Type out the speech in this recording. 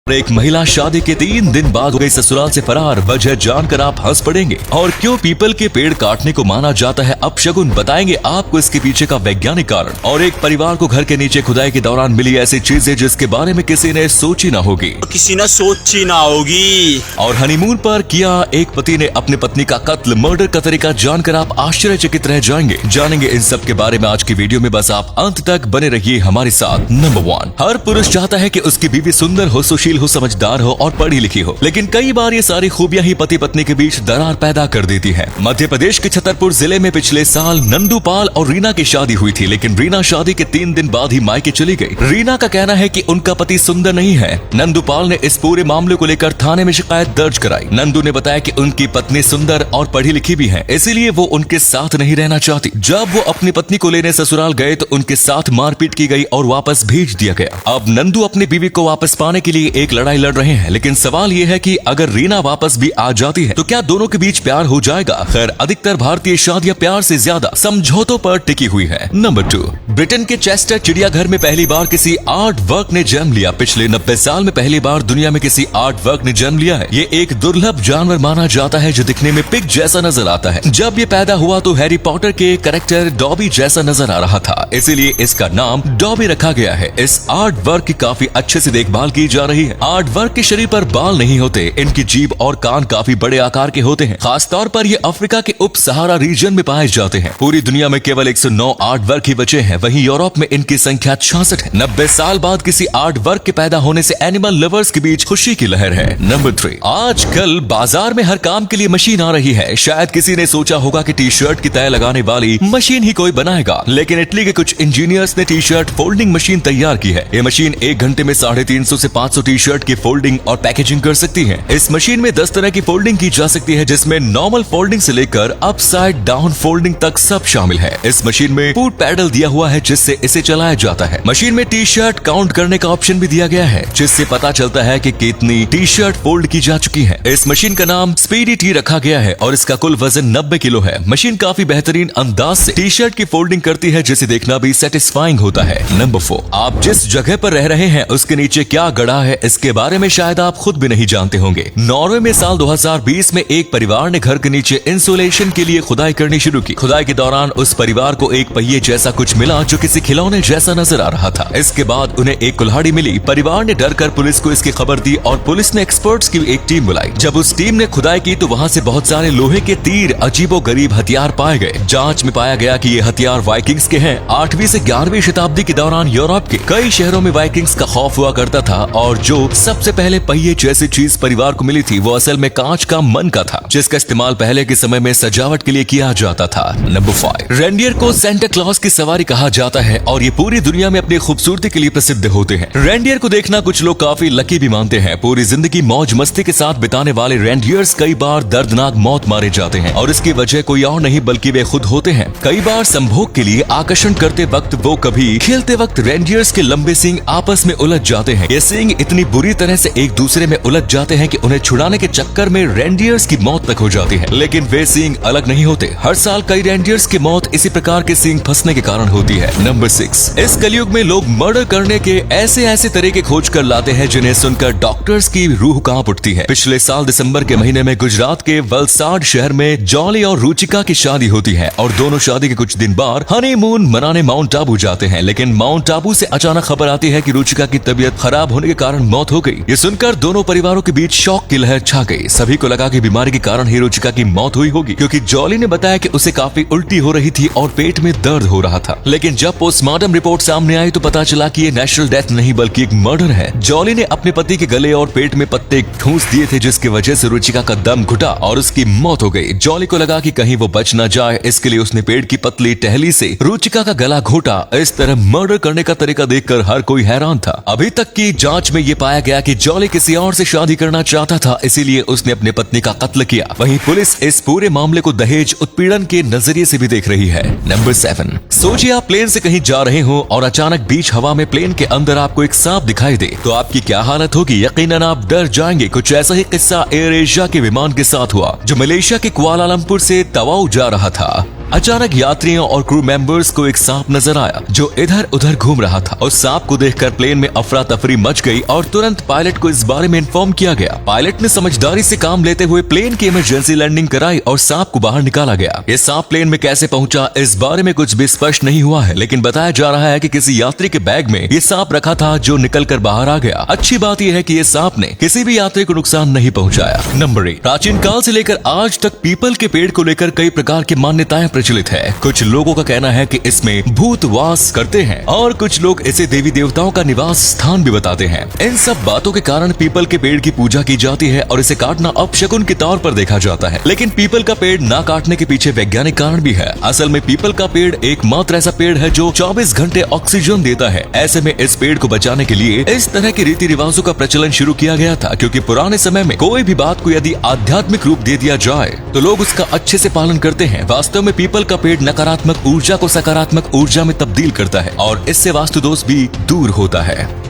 एक महिला शादी के 3 दिन बाद हो गई ससुराल से फरार। वजह जानकर आप हंस पड़ेंगे। और क्यों पीपल के पेड़ काटने को माना जाता है अपशगुन, बताएंगे आपको इसके पीछे का वैज्ञानिक कारण। और एक परिवार को घर के नीचे खुदाई के दौरान मिली ऐसी चीजें जिसके बारे में किसी ने सोची ना होगी, किसी ने सोची ना होगी। और हनीमून पर किया एक पति ने अपनी पत्नी का कत्ल, मर्डर का तरीका जानकर आप आश्चर्यचकित रह जाएंगे। जानेंगे इन सब के बारे में आज की वीडियो में, बस आप अंत तक बने रहिए हमारे साथ। नंबर 1, हर पुरुष चाहता है कि उसकी बीवी सुंदर हो, सुशील हो, समझदार हो और पढ़ी लिखी हो, लेकिन कई बार ये सारी खूबियां ही पति पत्नी के बीच दरार पैदा कर देती हैं। मध्य प्रदेश के छतरपुर जिले में पिछले साल नंदूपाल और रीना की शादी हुई थी, लेकिन रीना शादी के 3 दिन बाद ही मायके चली गई। रीना का कहना है कि उनका पति सुंदर नहीं है। नंदूपाल ने इस पूरे मामले को लेकर थाने में शिकायत दर्ज कराई। नंदू ने बताया कि उनकी पत्नी सुंदर और पढ़ी लिखी भी है, इसीलिए वो उनके साथ नहीं रहना चाहती। जब वो अपनी पत्नी को लेने ससुराल गए तो उनके साथ मारपीट की गई और वापस भेज दिया गया। अब नंदू अपनी बीवी को वापस पाने के लिए एक लड़ाई लड़ रहे हैं, लेकिन सवाल ये है कि अगर रीना वापस भी आ जाती है तो क्या दोनों के बीच प्यार हो जाएगा? खैर, अधिकतर भारतीय शादियां प्यार से ज्यादा समझौतों पर टिकी हुई है। नंबर 2, ब्रिटेन के चेस्टर चिड़ियाघर में पहली बार किसी आर्ट वर्क ने जन्म लिया। पिछले 90 साल में पहली बार दुनिया में किसी आर्ट वर्क ने जन्म लिया है। ये एक दुर्लभ जानवर माना जाता है जो दिखने में पिग जैसा नजर आता है। जब ये पैदा हुआ तो हैरी पॉटर के कैरेक्टर डॉबी जैसा नजर आ रहा था, इसीलिए इसका नाम डॉबी रखा गया है। इस आर्ट वर्क की काफी अच्छे से देखभाल की जा रही है। आर्ट वर्क के शरीर पर बाल नहीं होते, इनकी जीभ और कान काफी बड़े आकार के होते हैं। खास तौर पर ये अफ्रीका के उप सहारा रीजन में पाए जाते हैं। पूरी दुनिया में केवल 109 आर्ट वर्क ही बचे हैं, वहीं यूरोप में इनकी संख्या 66 है। 90 साल बाद किसी आर्ट वर्क के पैदा होने से एनिमल लवर्स के बीच खुशी की लहर है। नंबर 3, आजकल बाजार में हर काम के लिए मशीन आ रही है। शायद किसी ने सोचा होगा कि टी शर्ट की तय लगाने वाली मशीन ही कोई बनाएगा, लेकिन इटली के कुछ इंजीनियर्स ने टी शर्ट फोल्डिंग मशीन तैयार की है। ये मशीन 1 घंटे में 350 से 500 टी शर्ट की फोल्डिंग और पैकेजिंग कर सकती है। इस मशीन में 10 तरह की फोल्डिंग की जा सकती है, जिसमें नॉर्मल फोल्डिंग से लेकर अपसाइड डाउन फोल्डिंग तक सब शामिल है। इस मशीन में फूट पैडल दिया हुआ है जिससे इसे चलाया जाता है। मशीन में टी शर्ट काउंट करने का ऑप्शन भी दिया गया है, जिससे पता चलता है कि कितनी टी शर्ट फोल्ड की जा चुकी है। इस मशीन का नाम स्पीडी टी रखा गया है और इसका कुल वजन 90 किलो है। मशीन काफी बेहतरीन अंदाज से टी शर्ट की फोल्डिंग करती है, जिसे देखना भी सेटिस्फाइंग होता है। नंबर 4, आप जिस जगह पर रह रहे हैं उसके नीचे क्या गड़ा है, इसके बारे में शायद आप खुद भी नहीं जानते होंगे। नॉर्वे में साल 2020 में एक परिवार ने घर के नीचे इंसुलेशन के लिए खुदाई करनी शुरू की। खुदाई के दौरान उस परिवार को एक पहिए जैसा कुछ मिला जो किसी खिलौने जैसा नजर आ रहा था। इसके बाद उन्हें एक कुल्हाड़ी मिली। परिवार ने डरकर पुलिस को इसकी खबर दी और पुलिस ने एक्सपर्ट्स की एक टीम बुलाई। जब उस टीम ने खुदाई की तो वहां से बहुत सारे लोहे के तीर, अजीबोगरीब हथियार पाए गए। जांच में पाया गया कि ये हथियार वाइकिंग्स के हैं। 8वीं से 11वीं शताब्दी के दौरान यूरोप के कई शहरों में वाइकिंग्स का खौफ हुआ करता था और जो सबसे पहले पहिए जैसी चीज परिवार को मिली थी वो असल में कांच का मन का था, जिसका इस्तेमाल पहले के समय में सजावट के लिए किया जाता था। नंबर 5, रेंडियर को सेंटा क्लॉज की सवारी कहा जाता है और ये पूरी दुनिया में अपनी खूबसूरती के लिए प्रसिद्ध होते हैं। रेंडियर को देखना कुछ लोग काफी लकी भी मानते हैं। पूरी जिंदगी मौज मस्ती के साथ बिताने वाले रेंडियर्स कई बार दर्दनाक मौत मारे जाते हैं और इसकी वजह कोई और नहीं बल्कि वे खुद होते हैं। कई बार संभोग के लिए आकर्षण करते वक्त वो कभी खेलते वक्त रेंडियर्स के लंबे सींग आपस में उलझ जाते हैं। ये सींग इतनी बुरी तरह से एक दूसरे में उलझ जाते हैं कि उन्हें छुड़ाने के चक्कर में रेंडियर्स की मौत तक हो जाती है, लेकिन वे सींग अलग नहीं होते। हर साल कई रेंडियर्स की मौत इसी प्रकार के सींग फंसने के कारण होती है। नंबर 6, इस कलयुग में लोग मर्डर करने के ऐसे तरीके खोज कर लाते हैं जिन्हें सुनकर डॉक्टर्स की रूह कांप उठती है। पिछले साल दिसंबर के महीने में गुजरात के वलसाड शहर में जॉली और रुचिका की शादी होती है और दोनों शादी के कुछ दिन बाद हनीमून मनाने माउंट आबू जाते हैं, लेकिन माउंट आबू से अचानक खबर आती है कि रुचिका की तबीयत खराब होने के कारण मौत हो गई। ये सुनकर दोनों परिवारों के बीच शौक की लहर छा गई। सभी को लगा कि बीमारी के कारण ही रुचिका की मौत हुई होगी, क्योंकि जॉली ने बताया कि उसे काफी उल्टी हो रही थी और पेट में दर्द हो रहा था। लेकिन जब पोस्टमार्टम रिपोर्ट सामने आई तो पता चला कि ये नेचुरल डेथ नहीं बल्कि एक मर्डर है। जॉली ने अपने पति के गले और पेट में पत्ते ठूंस दिए थे, जिसकी वजह से रुचिका का दम घुटा और उसकी मौत हो गई। जॉली को लगा कि कहीं वो बच न जाए, इसके लिए उसने पेड़ की पतली टहली से रुचिका का गला घोटा। इस तरह मर्डर करने का तरीका देखकर हर कोई हैरान था। अभी तक की जांच में ये पाया गया कि जॉली किसी और से शादी करना चाहता था, इसीलिए उसने अपने पत्नी का कत्ल किया। वहीं पुलिस इस पूरे मामले को दहेज उत्पीड़न के नजरिए से भी देख रही है। नंबर 7, सोचिए आप प्लेन से कहीं जा रहे हो और अचानक बीच हवा में प्लेन के अंदर आपको एक सांप दिखाई दे, तो आपकी क्या हालत होगी? यकीनन आप डर जाएंगे। कुछ ऐसा ही किस्सा एयर एशिया के विमान के साथ हुआ जो मलेशिया के कुआलालंपुर से तवाऊ जा रहा था। अचानक यात्रियों और क्रू मेंबर्स को एक सांप नजर आया जो इधर उधर घूम रहा था। उस सांप को देखकर प्लेन में अफरा तफरी मच गई और तुरंत पायलट को इस बारे में इन्फॉर्म किया गया। पायलट ने समझदारी से काम लेते हुए प्लेन की इमरजेंसी लैंडिंग कराई और सांप को बाहर निकाला गया। ये सांप प्लेन में कैसे पहुंचा इस बारे में कुछ भी स्पष्ट नहीं हुआ है, लेकिन बताया जा रहा है कि किसी यात्री के बैग में ये सांप रखा था जो निकल कर बाहर आ गया। अच्छी बात यह है कि ये सांप ने किसी भी यात्री को नुकसान नहीं पहुंचाया। नंबर 8, प्राचीन काल से लेकर आज तक पीपल के पेड़ को लेकर कई प्रकार की मान्यताएं प्रचलित है। कुछ लोगों का कहना है कि इसमें भूत वास करते हैं और कुछ लोग इसे देवी देवताओं का निवास स्थान भी बताते हैं। इन सब बातों के कारण पीपल के पेड़ की पूजा की जाती है और इसे काटना अपशकुन के तौर पर देखा जाता है। लेकिन पीपल का पेड़ ना काटने के पीछे वैज्ञानिक कारण भी है। असल में पीपल का पेड़ एकमात्र ऐसा पेड़ है जो 24 घंटे ऑक्सीजन देता है। ऐसे में इस पेड़ को बचाने के लिए इस तरह के रीति रिवाजों का प्रचलन शुरू किया गया था, क्योंकि पुराने समय में कोई भी बात को यदि आध्यात्मिक रूप दे दिया जाए तो लोग उसका अच्छे से पालन करते हैं। वास्तव में पीपल का पेड़ नकारात्मक ऊर्जा को सकारात्मक ऊर्जा में तब्दील करता है और इससे वास्तु दोष भी दूर होता है।